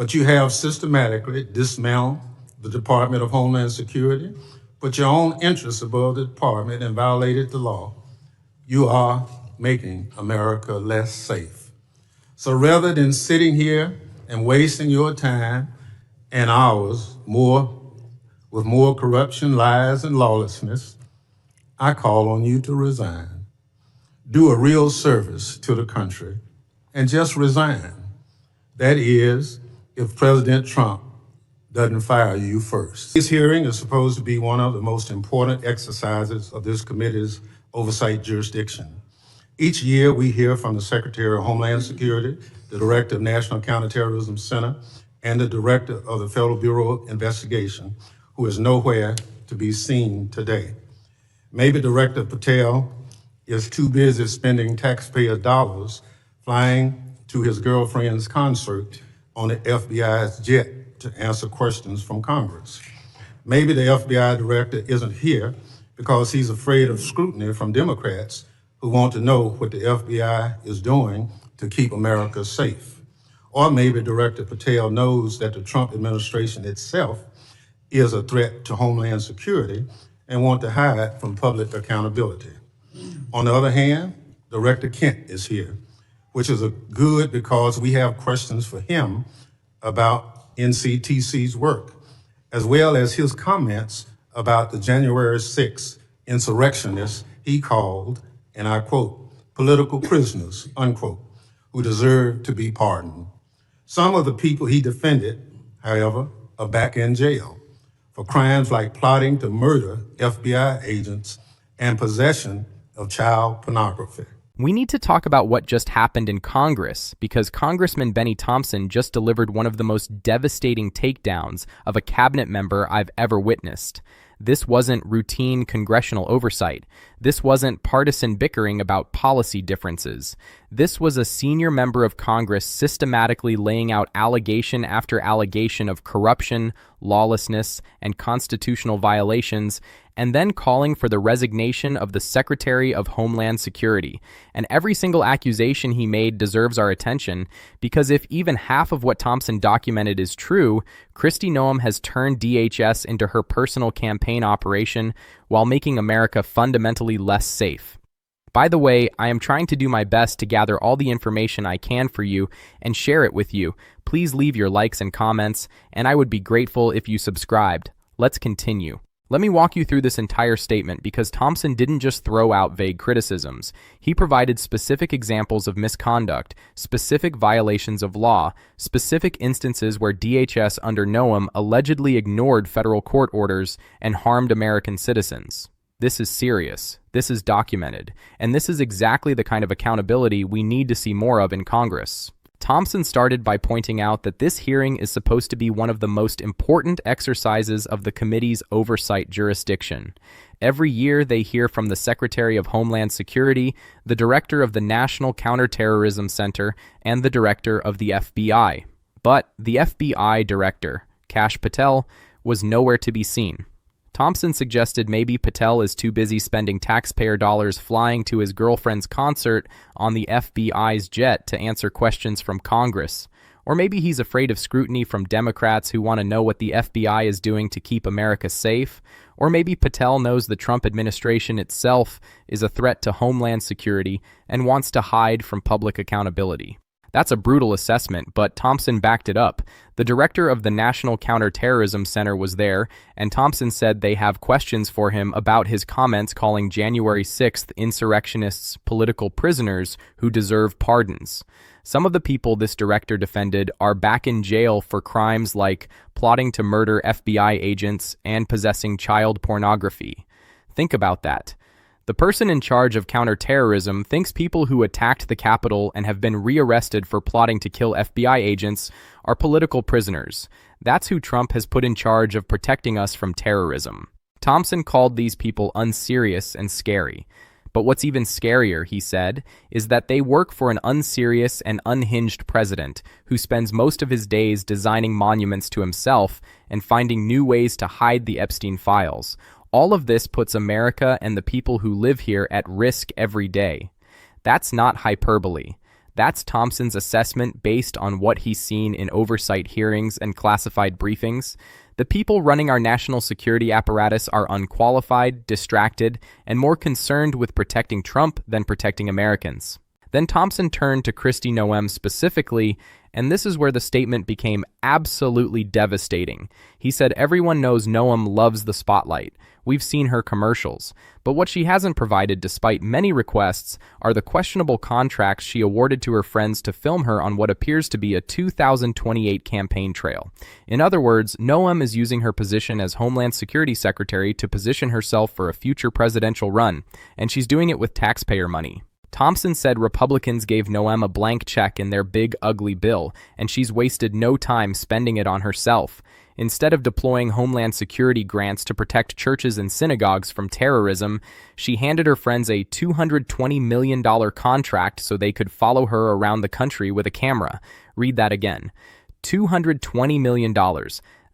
But you have systematically dismantled the Department of Homeland Security, put your own interests above the department, and violated the law. You are making America less safe. So rather than sitting here and wasting your time and hours with more corruption, lies, and lawlessness, I call on you to resign. Do a real service to the country and just resign. That is, if President Trump doesn't fire you first. This hearing is supposed to be one of the most important exercises of this committee's oversight jurisdiction. Each year, we hear from the Secretary of Homeland Security, the Director of National Counterterrorism Center, and the Director of the Federal Bureau of Investigation, who is nowhere to be seen today. Maybe Director Patel is too busy spending taxpayer dollars flying to his girlfriend's concert on the FBI's jet to answer questions from Congress. Maybe the FBI director isn't here because he's afraid of scrutiny from Democrats who want to know what the FBI is doing to keep America safe. Or maybe Director Patel knows that the Trump administration itself is a threat to Homeland Security and want to hide from public accountability. On the other hand, Director Kent is here, which is good because we have questions for him about NCTC's work, as well as his comments about the January 6th insurrectionists he called, and I quote, political prisoners, unquote, who deserve to be pardoned. Some of the people he defended, however, are back in jail for crimes like plotting to murder FBI agents and possession of child pornography. We need to talk about what just happened in Congress, because Congressman Benny Thompson just delivered one of the most devastating takedowns of a cabinet member I've ever witnessed. This wasn't routine congressional oversight. This wasn't partisan bickering about policy differences. This was a senior member of Congress systematically laying out allegation after allegation of corruption, lawlessness, and constitutional violations, and then calling for the resignation of the Secretary of Homeland Security. And every single accusation he made deserves our attention, because if even half of what Thompson documented is true, Kristi Noem has turned DHS into her personal campaign operation while making America fundamentally less safe. By the way, I am trying to do my best to gather all the information I can for you and share it with you. Please leave your likes and comments, and I would be grateful if you subscribed. Let's continue. Let me walk you through this entire statement, because Thompson didn't just throw out vague criticisms. He provided specific examples of misconduct, specific violations of law, specific instances where DHS under Noem allegedly ignored federal court orders and harmed American citizens. This is serious, this is documented, and this is exactly the kind of accountability we need to see more of in Congress. Thompson started by pointing out that this hearing is supposed to be one of the most important exercises of the committee's oversight jurisdiction. Every year they hear from the Secretary of Homeland Security, the Director of the National Counterterrorism Center, and the Director of the FBI. But the FBI Director, Kash Patel, was nowhere to be seen. Thompson suggested maybe Patel is too busy spending taxpayer dollars flying to his girlfriend's concert on the FBI's jet to answer questions from Congress. Or maybe he's afraid of scrutiny from Democrats who want to know what the FBI is doing to keep America safe. Or maybe Patel knows the Trump administration itself is a threat to Homeland Security and wants to hide from public accountability. That's a brutal assessment, but Thompson backed it up. The director of the National Counterterrorism Center was there, and Thompson said they have questions for him about his comments calling January 6th insurrectionists political prisoners who deserve pardons. Some of the people this director defended are back in jail for crimes like plotting to murder FBI agents and possessing child pornography. Think about that. The person in charge of counterterrorism thinks people who attacked the Capitol and have been rearrested for plotting to kill FBI agents are political prisoners. That's who Trump has put in charge of protecting us from terrorism. Thompson called these people unserious and scary. But what's even scarier, he said, is that they work for an unserious and unhinged president who spends most of his days designing monuments to himself and finding new ways to hide the Epstein files. All of this puts America and the people who live here at risk every day. That's not hyperbole. That's Thompson's assessment based on what he's seen in oversight hearings and classified briefings. The people running our national security apparatus are unqualified, distracted, and more concerned with protecting Trump than protecting Americans. Then Thompson turned to Kristi Noem specifically, and this is where the statement became absolutely devastating. He said everyone knows Noem loves the spotlight. We've seen her commercials. But what she hasn't provided, despite many requests, are the questionable contracts she awarded to her friends to film her on what appears to be a 2028 campaign trail. In other words, Noem is using her position as Homeland Security Secretary to position herself for a future presidential run, and she's doing it with taxpayer money. Thompson said Republicans gave Noem a blank check in their big, ugly bill, and she's wasted no time spending it on herself. Instead of deploying Homeland Security grants to protect churches and synagogues from terrorism, she handed her friends a $220 million contract so they could follow her around the country with a camera. Read that again. $220 million.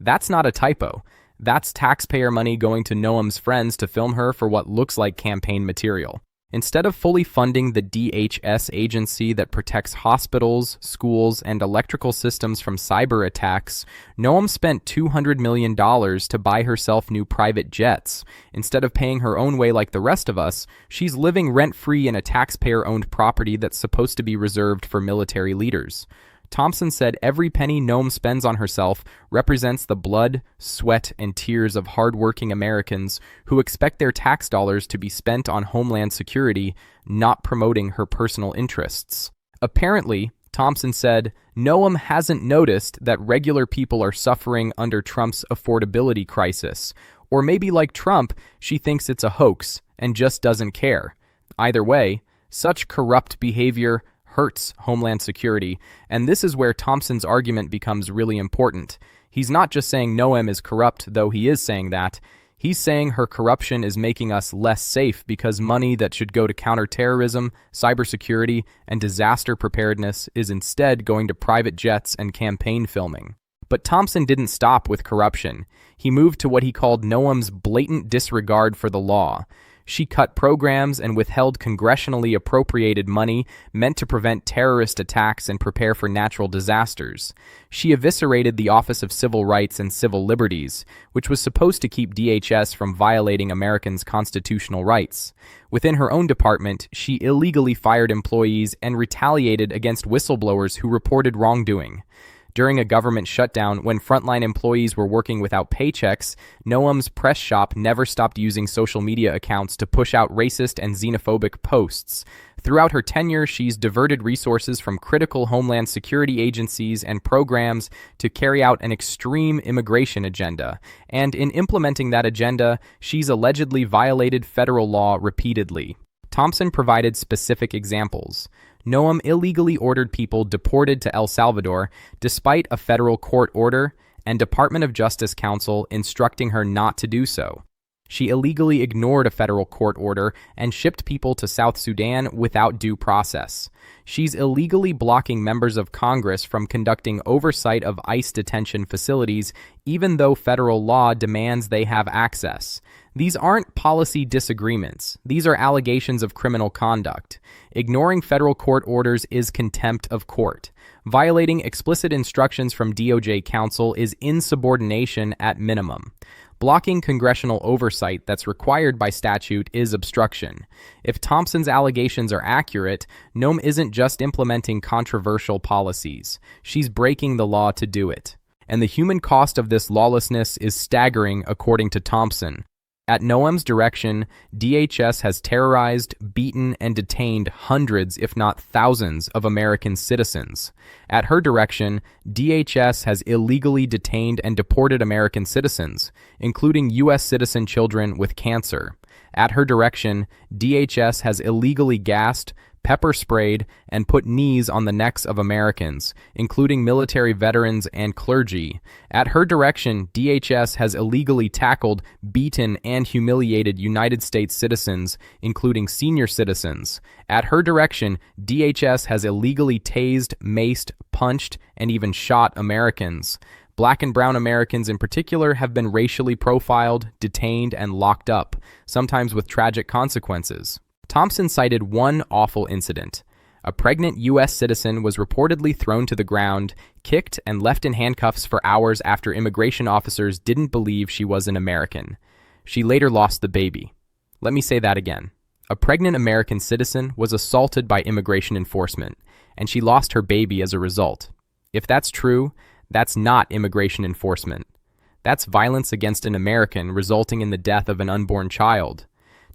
That's not a typo. That's taxpayer money going to Noem's friends to film her for what looks like campaign material. Instead of fully funding the DHS agency that protects hospitals, schools, and electrical systems from cyber attacks, Noem spent $200 million to buy herself new private jets. Instead of paying her own way like the rest of us, she's living rent-free in a taxpayer-owned property that's supposed to be reserved for military leaders. Thompson said every penny Noem spends on herself represents the blood, sweat, and tears of hardworking Americans who expect their tax dollars to be spent on Homeland Security, not promoting her personal interests. Apparently, Thompson said, Noem hasn't noticed that regular people are suffering under Trump's affordability crisis. Or maybe like Trump, she thinks it's a hoax and just doesn't care. Either way, such corrupt behavior hurts Homeland Security, and this is where Thompson's argument becomes really important. He's not just saying Noem is corrupt, though he is saying that. He's saying her corruption is making us less safe because money that should go to counterterrorism, cybersecurity, and disaster preparedness is instead going to private jets and campaign filming. But Thompson didn't stop with corruption. He moved to what he called Noem's blatant disregard for the law. She cut programs and withheld congressionally appropriated money meant to prevent terrorist attacks and prepare for natural disasters. She eviscerated the Office of Civil Rights and Civil Liberties, which was supposed to keep DHS from violating Americans' constitutional rights. Within her own department, she illegally fired employees and retaliated against whistleblowers who reported wrongdoing. During a government shutdown, when frontline employees were working without paychecks, Noem's press shop never stopped using social media accounts to push out racist and xenophobic posts. Throughout her tenure, she's diverted resources from critical Homeland Security agencies and programs to carry out an extreme immigration agenda. And in implementing that agenda, she's allegedly violated federal law repeatedly. Thompson provided specific examples. Noem illegally ordered people deported to El Salvador despite a federal court order and Department of Justice counsel instructing her not to do so. She illegally ignored a federal court order and shipped people to South Sudan without due process. She's illegally blocking members of Congress from conducting oversight of ICE detention facilities, even though federal law demands they have access. These aren't policy disagreements. These are allegations of criminal conduct. Ignoring federal court orders is contempt of court. Violating explicit instructions from DOJ counsel is insubordination at minimum. Blocking congressional oversight that's required by statute is obstruction. If Thompson's allegations are accurate, Noem isn't just implementing controversial policies. She's breaking the law to do it. And the human cost of this lawlessness is staggering, according to Thompson. At Noem's direction, DHS has terrorized, beaten, and detained hundreds, if not thousands, of American citizens. At her direction, DHS has illegally detained and deported American citizens, including U.S. citizen children with cancer. At her direction, DHS has illegally gassed, pepper sprayed, and put knees on the necks of Americans, including military veterans and clergy. At her direction, DHS has illegally tackled, beaten, and humiliated United States citizens, including senior citizens. At her direction, DHS has illegally tased, maced, punched, and even shot Americans. Black and brown Americans in particular have been racially profiled, detained, and locked up, sometimes with tragic consequences. Thompson cited one awful incident. A pregnant U.S. citizen was reportedly thrown to the ground, kicked, and left in handcuffs for hours after immigration officers didn't believe she was an American. She later lost the baby. Let me say that again. A pregnant American citizen was assaulted by immigration enforcement, and she lost her baby as a result. If that's true, that's not immigration enforcement. That's violence against an American resulting in the death of an unborn child.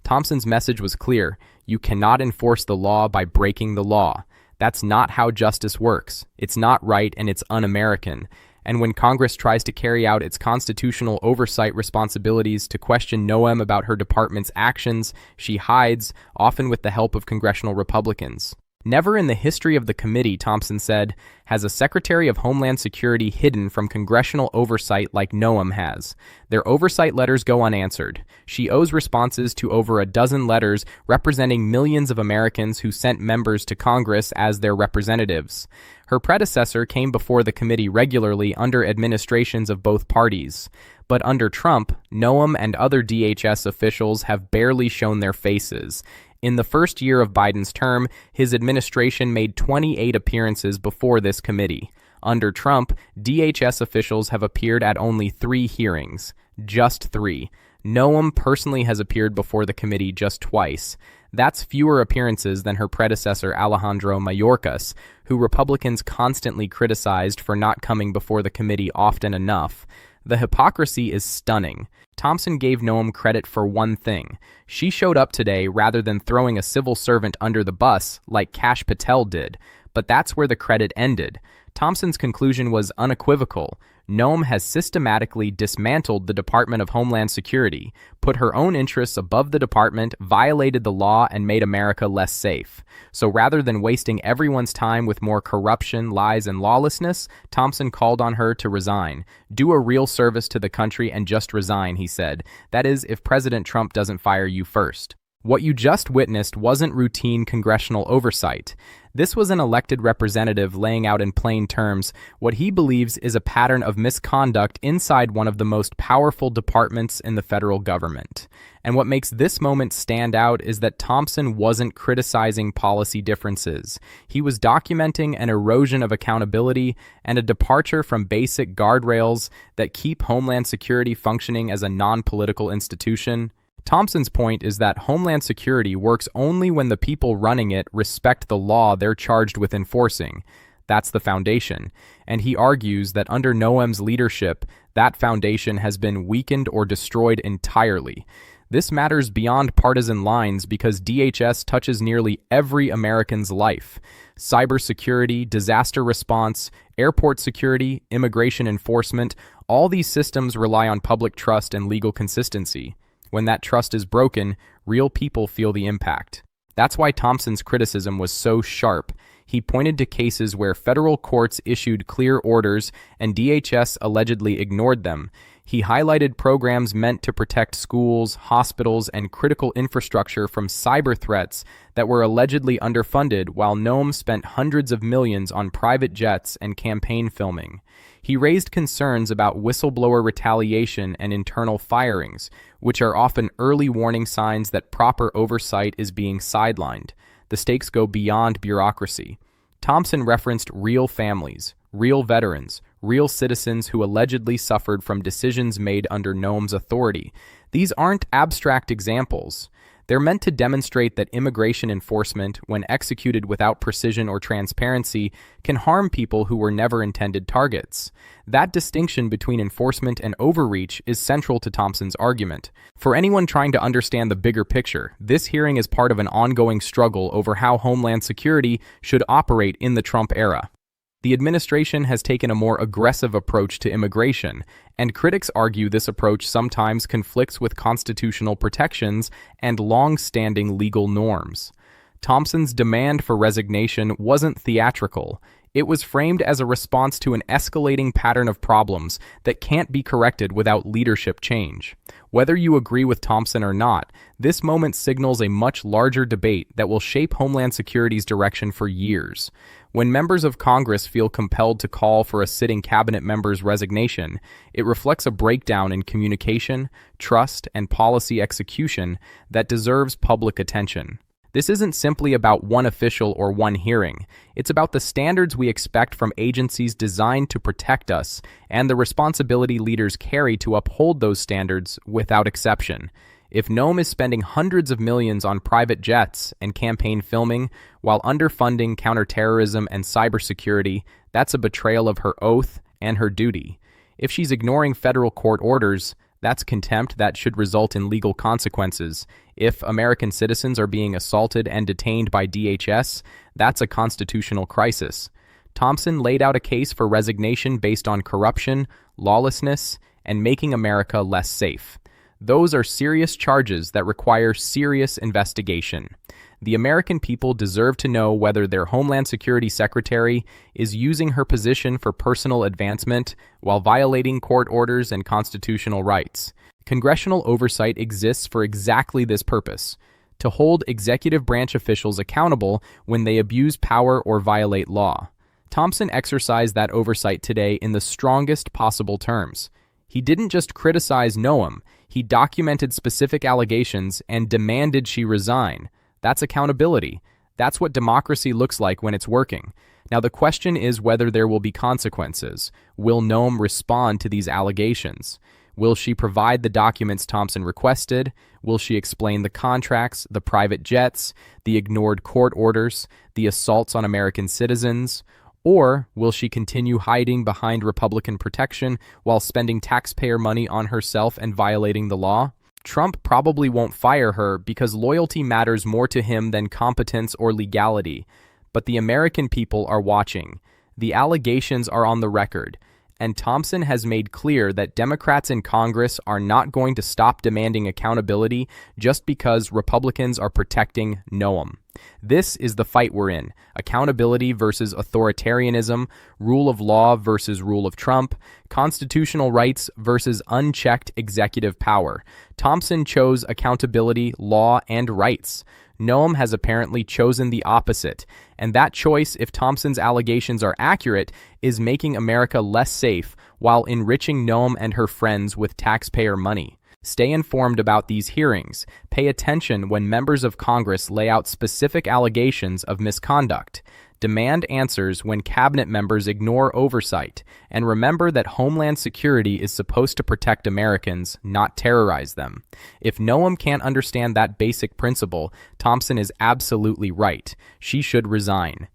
Thompson's message was clear. You cannot enforce the law by breaking the law. That's not how justice works. It's not right and it's un-American. And when Congress tries to carry out its constitutional oversight responsibilities to question Noem about her department's actions, she hides, often with the help of congressional Republicans. Never in the history of the committee, Thompson said, has a Secretary of Homeland Security hidden from congressional oversight like Noem has. Their oversight letters go unanswered. She owes responses to over a dozen letters representing millions of Americans who sent members to Congress as their representatives. Her predecessor came before the committee regularly under administrations of both parties. But under Trump, Noem and other DHS officials have barely shown their faces. In the first year of Biden's term, his administration made 28 appearances before this committee. Under Trump, DHS officials have appeared at only 3 hearings. Just 3. Noem personally has appeared before the committee just twice. That's fewer appearances than her predecessor Alejandro Mayorkas, who Republicans constantly criticized for not coming before the committee often enough. The hypocrisy is stunning. Thompson gave Noem credit for one thing. She showed up today rather than throwing a civil servant under the bus like Kash Patel did. But that's where the credit ended. Thompson's conclusion was unequivocal. Noem has systematically dismantled the Department of Homeland Security, put her own interests above the department, violated the law, and made America less safe. So rather than wasting everyone's time with more corruption, lies, and lawlessness, Thompson called on her to resign. Do a real service to the country and just resign, he said. That is, if President Trump doesn't fire you first. What you just witnessed wasn't routine congressional oversight. This was an elected representative laying out in plain terms what he believes is a pattern of misconduct inside one of the most powerful departments in the federal government. And what makes this moment stand out is that Thompson wasn't criticizing policy differences. He was documenting an erosion of accountability and a departure from basic guardrails that keep Homeland Security functioning as a non-political institution. Thompson's point is that Homeland Security works only when the people running it respect the law they're charged with enforcing. That's the foundation. And he argues that under Noem's leadership, that foundation has been weakened or destroyed entirely. This matters beyond partisan lines because DHS touches nearly every American's life. Cybersecurity, disaster response, airport security, immigration enforcement, all these systems rely on public trust and legal consistency. When that trust is broken, real people feel the impact. That's why Thompson's criticism was so sharp. He pointed to cases where federal courts issued clear orders and DHS allegedly ignored them. He highlighted programs meant to protect schools, hospitals, and critical infrastructure from cyber threats that were allegedly underfunded, while Noem spent hundreds of millions on private jets and campaign filming. He raised concerns about whistleblower retaliation and internal firings, which are often early warning signs that proper oversight is being sidelined. The stakes go beyond bureaucracy. Thompson referenced real families, real veterans, real citizens who allegedly suffered from decisions made under Noem's authority. These aren't abstract examples. They're meant to demonstrate that immigration enforcement, when executed without precision or transparency, can harm people who were never intended targets. That distinction between enforcement and overreach is central to Thompson's argument. For anyone trying to understand the bigger picture, this hearing is part of an ongoing struggle over how Homeland Security should operate in the Trump era. The administration has taken a more aggressive approach to immigration, and critics argue this approach sometimes conflicts with constitutional protections and long-standing legal norms. Thompson's demand for resignation wasn't theatrical. It was framed as a response to an escalating pattern of problems that can't be corrected without leadership change. Whether you agree with Thompson or not, this moment signals a much larger debate that will shape Homeland Security's direction for years. When members of Congress feel compelled to call for a sitting cabinet member's resignation, it reflects a breakdown in communication, trust, and policy execution that deserves public attention. This isn't simply about one official or one hearing. It's about the standards we expect from agencies designed to protect us and the responsibility leaders carry to uphold those standards without exception. If Noem is spending hundreds of millions on private jets and campaign filming while underfunding counterterrorism and cybersecurity, that's a betrayal of her oath and her duty. If she's ignoring federal court orders, that's contempt that should result in legal consequences. If American citizens are being assaulted and detained by DHS, that's a constitutional crisis. Thompson laid out a case for resignation based on corruption, lawlessness, and making America less safe. Those are serious charges that require serious investigation. The American people deserve to know whether their Homeland Security Secretary is using her position for personal advancement while violating court orders and constitutional rights. Congressional oversight exists for exactly this purpose: to hold executive branch officials accountable when they abuse power or violate law. Thompson exercised that oversight today in the strongest possible terms. He didn't just criticize Noem, he documented specific allegations and demanded she resign. That's accountability. That's what democracy looks like when it's working. Now the question is whether there will be consequences. Will Noem respond to these allegations? Will she provide the documents Thompson requested? Will she explain the contracts, the private jets, the ignored court orders, the assaults on American citizens? Or will she continue hiding behind Republican protection while spending taxpayer money on herself and violating the law? Trump probably won't fire her because loyalty matters more to him than competence or legality. But the American people are watching. The allegations are on the record. And Thompson has made clear that Democrats in Congress are not going to stop demanding accountability just because Republicans are protecting Noem. This is the fight we're in: accountability versus authoritarianism, rule of law versus rule of Trump, constitutional rights versus unchecked executive power. Thompson chose accountability, law, and rights. Noem has apparently chosen the opposite, and that choice, if Thompson's allegations are accurate, is making America less safe while enriching Noem and her friends with taxpayer money. Stay informed about these hearings. Pay attention when members of Congress lay out specific allegations of misconduct. Demand answers when cabinet members ignore oversight. And remember that Homeland Security is supposed to protect Americans, not terrorize them. If Noem can't understand that basic principle, Thompson is absolutely right. She should resign.